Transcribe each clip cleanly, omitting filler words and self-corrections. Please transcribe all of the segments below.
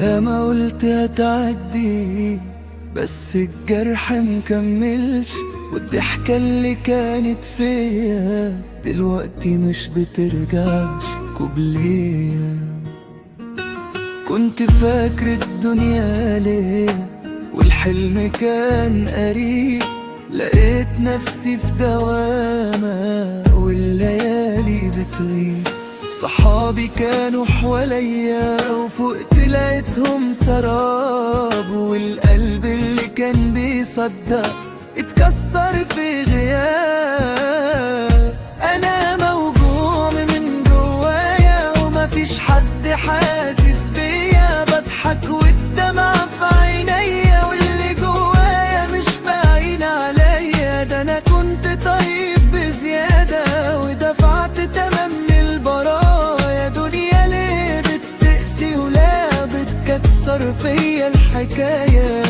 يا ما قلت هتعدي بس الجرح مكملش، والضحكة اللي كانت فيا دلوقتي مش بترجعش كوبليه. كنت فاكر الدنيا ليه والحلم كان قريب، لقيت نفسي في دوامة والليالي بتغيب. صحابي كانوا حواليا وفوقت لقيتهم سراب، والقلب اللي كان بيصدق اتكسر في غياب. انا موجوع من جوايا ومفيش حد حاسس بيا، بضحك والدمع في عينيا واللي جوايا مش باين عليا. ده انا كنت طيب بزيادة ودفعت تمن البرايا. دنيا ليه بتقسي ولا بتكسر فيا الحكاية؟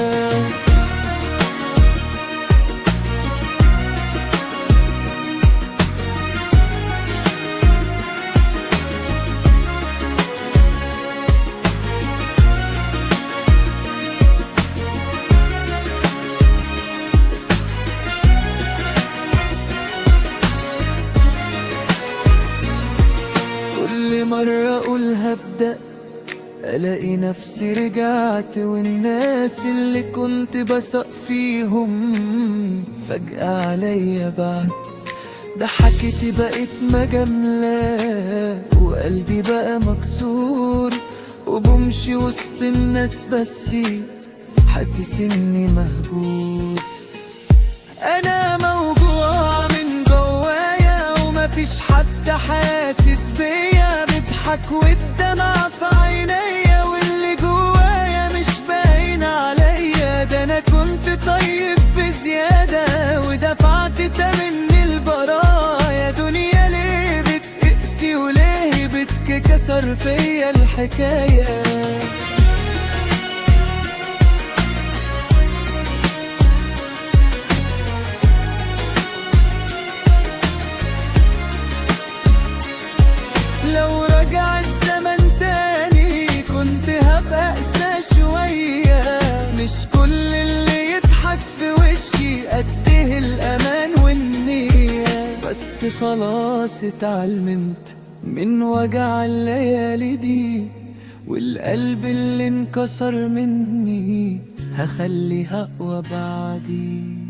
كل مرة أقول هبدأ ألاقي نفسي رجعت، والناس اللي كنت بثق فيهم فجأة عليا بعد. ضحكتي بقت مجاملة وقلبي بقى مكسور، وبمشي وسط الناس بس حاسس إني مهجور. أنا موجوع من جوايا ومفيش حد حاسس بيا، بضحك والدمع في عينيا واللي جوايا مش باين عليا. ده أنا كنت طيب بزيادة ودفعت تمن البرايا. دنيا ليه بتقسي وليه بتكسر فيا الحكاية؟ لو رجع الزمن تاني كنت هبقى أقسى شوية، مش كل اللي يضحك في وشي قده الأمان والنية. بس خلاص اتعلمت من وجع الليالي دي، والقلب اللي انكسر مني هخليه أقوى بعدي.